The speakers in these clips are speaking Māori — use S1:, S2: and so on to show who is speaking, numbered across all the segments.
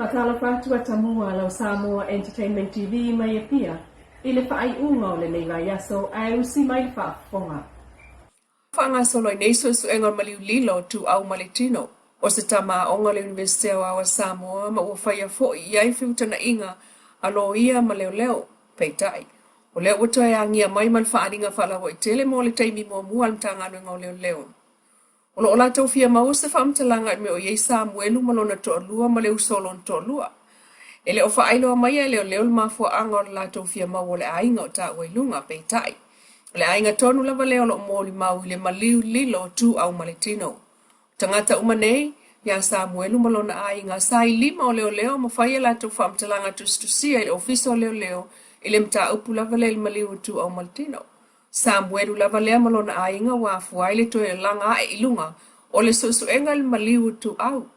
S1: Patala fatua tamua lau Samoa Entertainment TV mai pia. Ile fai unga o le nei vai aso ai usi mai fa fonga.
S2: Fanga solo nei so enga maliu lilo tu au maletino. O se tama onga le University wa Samoa ma ua faya fo iai fiuta na inga alo ia ma leo peitai. O leo wato e angia mai man faaringa fala wa itele mo le taimi mo mual tanga ngau leo. O lo la tau fia mau se famtalanga me o iei Samuelu malona to lua ma leu solon to lua. Ele o whaailo mai e leo mafua anga o la tau fia mau o le ainga o ta wailunga peitai. Le ainga tonu lava leo lo moli mau le maliu lilo tu au maletino. Tangata umanei, ya Samuelu malona ainga sai lima o leo mawhaia la tau famtalanga tustusia ile ofiso leo ile mta upu lava le maliu tu au maletino. Samuelu lava lea malona ainga wa fuaile to e langa e ilunga o le suenga le maliu tu au.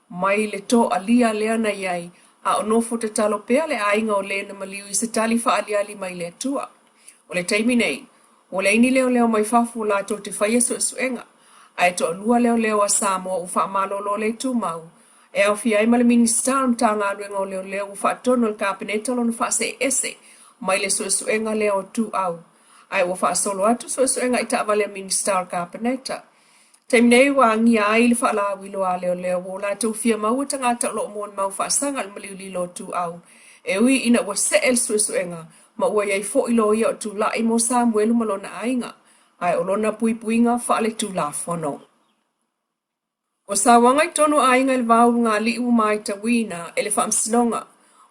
S2: Mai le to alia lea na iai a onofo te talo pea le ainga o le na maliu i se tali fa ali mai le tua. O le taimi nei, o le ini leo mai fafu la to te whaia suenga. Ai to lua leo a Samoa u wha malolo le tu mau. E au fi ai male minister mtanga aluenga o leo u wha tono le kabineta lo na wha se ese. Mai le suenga leo tu au. Ai wa wha solo atu suenga ita avale minister kabineta. Taimnei wa ngia ai le wha la wilo a leo wo la tu fia mau tangata lo mon mau wha sanga le maliu lilo tu au. E ui ina wa se el suenga. Ma ua iai fo ilo ia o tu la i mo Samuelu malona ainga. Ai olona puipuinga whaale tu la whono. O sa wangai tono ainga il vau ngā liu mai ta wina ele whaamsinonga.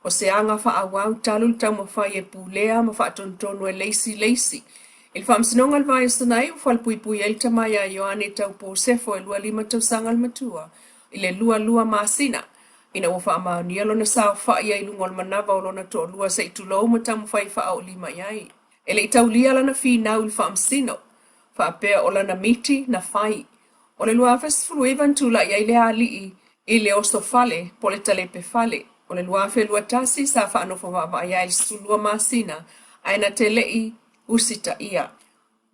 S2: O se anga wha awau talul tau ma whai e pulea ma wha tontono e leisi. Il whaamsinonga il vai sanai u whal puipui el tamai a Ioane tau po sefo e lua lima tau sangal matua. Ile lua masina. Ina wa wha maani alo na sao wha ia ilungol manava o lona to lua sa itulou ma tamu whai wha au lima iai. Ele itau lia lana fi nau il whaamsino. Whaapea o lana miti na whai. O le lua festivalu evan tula iai le alii i le osto fale po le talepe fale. O le lua fe lua tasi sa wha anofo wava iai sulua masina aina te lei usita ia.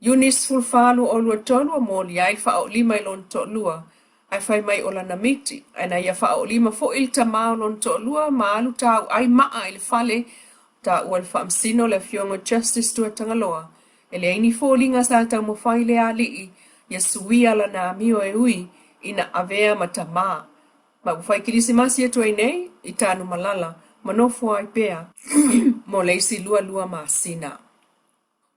S2: Yunis fulfalu o lua tolu o moli ai wha au lima ilon to lua. Ai whai mai o lana miti. Aina ia wha au lima fo ilta maa lon to lua maalu tau ai maa il fale ta ua le whaamsino le fionga justice tua tangaloa. Ele aini fōlinga sa tau mo whai le alii, ia suia la na mio e ui, ina avea mata maa. Ma whai kirisimasi atu ai nei, i tānu malala, manofo ai pea, mo leisi lua maasina.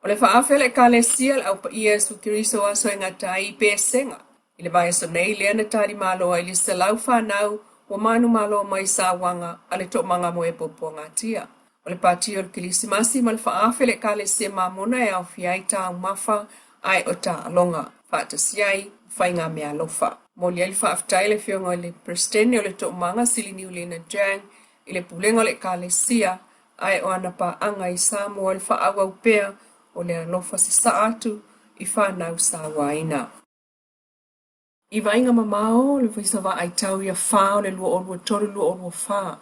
S2: O le whaafele ka le sial au pa ia su kiriso aso e ngatai pe senga. Ile vai aso nei lea na tari maloa ili se lau whanau, wa manu maloa mai sa wanga, ale to manga mo e popo ngatia. O le pati o le kilisimasi ma le whaafele ka le se mamona e au fiai ta mafa ai o ta alonga. Whaata siai, whainga mea lofa. Mo li ali whaaftai le fionga le prestene o le to manga silini ule na jang, i le pulenga le ka le sia, ai o anapa anga i Samoa le whaawa upea o le alofa se sa atu i whanau sa waina. I vainga mamao le whaisava ai tau ia wha o le lua olua toru lua olua wha.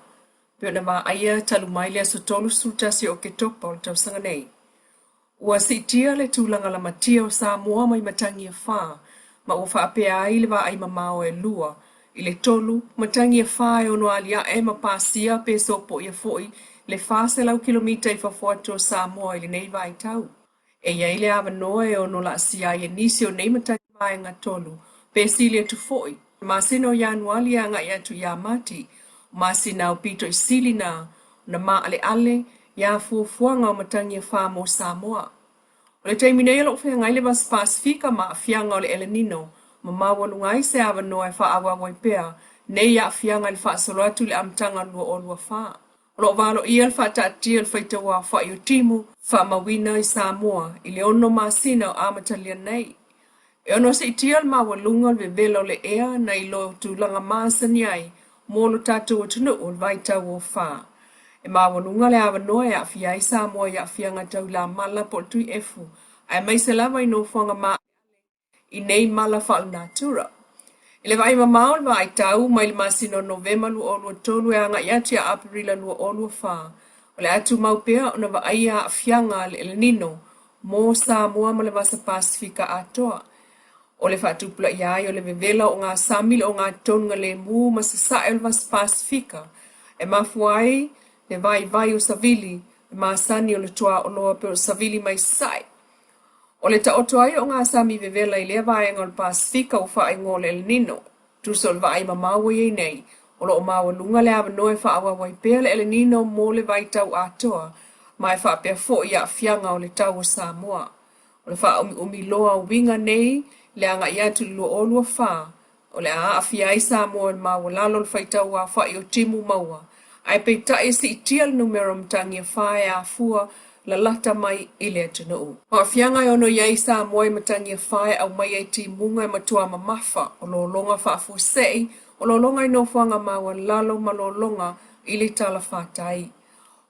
S2: Peo na maa aia talu mai lea so tolu sultasi o ke topa o le tau sanga nei. Ua si tia le tūlanga la matia o Samoa mai matangi a wha, ma ua wha apea ai le wa ai mamao e lua. I le tolu, matangi a wha e ono alia e ma pāsia pe sopo ia foi le wha se lau kilomita i whafuatu o Samoa i le nei vai tau. E ia ile awa noa e ono la sia i nisi o nei matangi vai ngā tolu, pe sili atu foi. Ma sino januali a ngai atu ia mati, masina o pito i sili na ma ale ya fuafuanga o matangi a wha mo Samoa. O le taimi nei alo whea ngai le vas Pasifika ma fianga o le El Nino, ma mawanu ngai se awa noa e wha awa waipea, nei a fianga le wha solo atu le amtanga lua o lua wha. O lo valo ia le wha taatia le whaita wa wha i o timu, wha mawina i Samoa, i le ono masina o amatalia nei. E ono se itia le mawalunga le vela o le ea na i lo tu langa masani ai, molo tatu o tunu o le vaita o wha. E mawalunga le awa noa e a fia i Samoa i a fianga tau la mala po tui efu, ai mai se lava i no fuanga ma i nei mala wha natura. I le vai mamau le vai tau mai le masino Novema lua o lua tolu e anga iati a Aprila lua o lua wha. O le atu maupea o na va aia a fianga le El Nino, mo Samoa ma le vasa Pasifika atoa. O le whaatupula iai o le vevela o ngā samil o ngā tonga le mu ma se sa el vas Pasifika. e mafuai le vai o sa Vili, e masani o le toa o loa pe o sa Vili mai sai. O le taoto ai o ngā sami vevela i lea vaenga o le Pasifika o whae ngō le El Nino. Tuso le vai mamawa i nei, o lo o mawa lunga le awa noe wha wai pēr le El Nino mō le vai tau atoa, mai wha pēr fo i a fianga o le tau o Samoa. O le wha umi loa o winga nei, le anga i atu lua o lua wha, o le a awhia i Samoa le mawa lalo le whai tau a wha i o timu maua. Ai pei tae si i tia le numero mtangi a whae a fua, la lata mai i le atunuu. O a fianga i ono iai Samoa i matangi a whae au mai ai ti munga i matua mamafa, o lo longa wha fu sei, o lo longa i no whanga maua lalo ma lo longa i le tala whatai.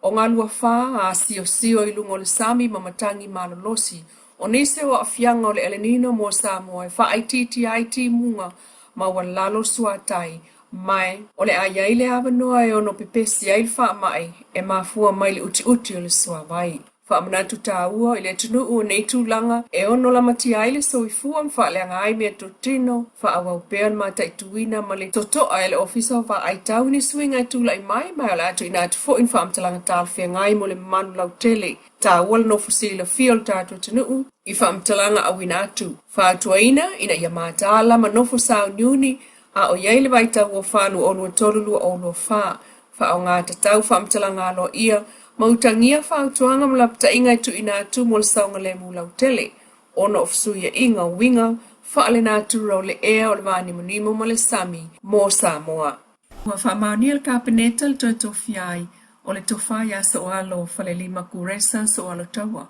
S2: O ngā lua wha a sio i lungo le sami ma matangi malolosi, o nese o a fianga o le El Nino mo Samoa i wha ai ti munga maua lalo suatai, mai o le aiai le awanoa e ono pepesi ai le wha mai e mafua mai le uti o le suavai. Wha manatu tāua i le tunuu o nei tūlanga e ono la mati ai le soifua mwha le angai mea totino wha awau pēr ma taituina ma le totoa e le ofisa wha ai tau ni suinga i tūla i mai o le atu ina atu fo in wha amtalanga tāl whia ngai mo le manu lau tele. Tāua le no fusili la fio le tātua tunuu i wha amtalanga au ina atu. Wha atua ina ia mātāla ma nofo sao niuni a o iei le vai tau o whānu o lua tolulu o lua whā. Wha o ngā tatau wha amtalanga alo ia mautangia whautuanga malapta inga i tu ina atu mo le saunga le mulau tele. Ono ofsuia inga winga whaale nā tura o le ea o le vāni manimo ma le sami mō Samoa. Ua whamaunia le kāpeneta le tofiai o le tofai a so alo whale lima kuresa so alo taua.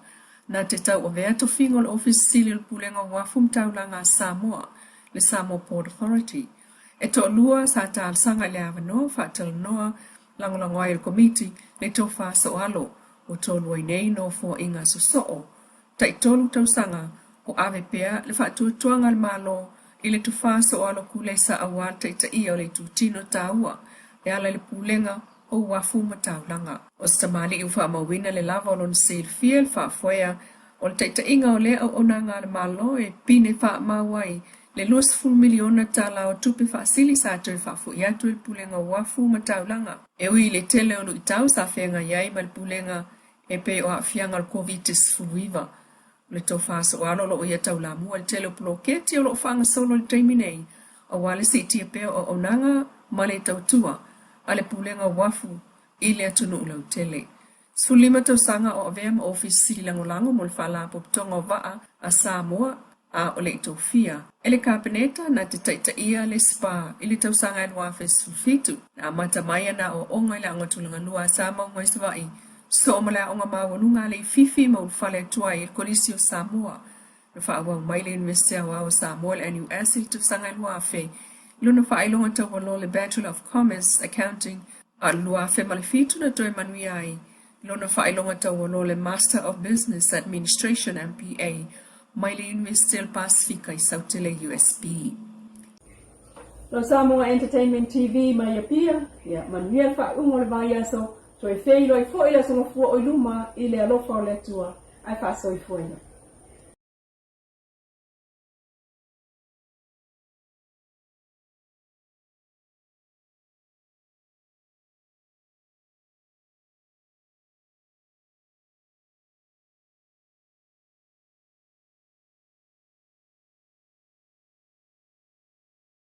S2: Nā te tau o vea tofinga o le office sili o le pulenga wafum taulanga a Samoa, le Samoa Port Authority. E to lua sa tāl sanga le avanoa whātala noa langolango ai le komiti le tofa so alo o tolu ai nei no fo inga so soo. Tai tolu tau sanga o ave pea le whaatuatuanga le malo i le tofa so alo kule sa awal ta ia o le tutino taua e ala le pulenga o wafu mataulanga. O stamali i ufa mawina le lava o lon seil fiel whaafoea o le ta inga o le au onanga le malo e pine wha mawai le 2 miliona tala o tupe whaasili sa atu e whaafu i atu i pulenga wafu mataulanga. E ui le tele onu i tau sa whenga iai ma le pulenga e pe o a fianga le COVID-19. Le tofa so alo lo o ia tau la mua le tele o ploketi o lo whanga solo le teiminei. A wale si tia peo o onanga ma le tau tua a le pulenga wafu i le atunu ulau tele. Sulima tau sanga o avea office sili langolango mo le whala poptonga o vaa a Samoa a o le itofia. Ele kāpeneta na te taita ia le spa ili tau sanga e wafes fufitu. Na mata maya na o onga ila angatulanga lua Samoa ngoi savai. So omala onga mawanunga le fifi ma ulfale tua i kolisi o Samoa. Nufa awa maile university awa o Samoa le NUS ili tau sanga e wafe. Luna fa ailonga tau walo le Bachelor of Commerce Accounting a lua fe malefitu na toi manui ai. Luna fa ailonga tau walo le Master of Business Administration MPA. Mai le University del Pasifika i Sautele USB.
S1: Lo Samoa Entertainment TV mai pia, ya manuia fa ungo le vai so, toi fei loi fo ila so fo o luma ile alofa o le tua, ai fa so i fuena.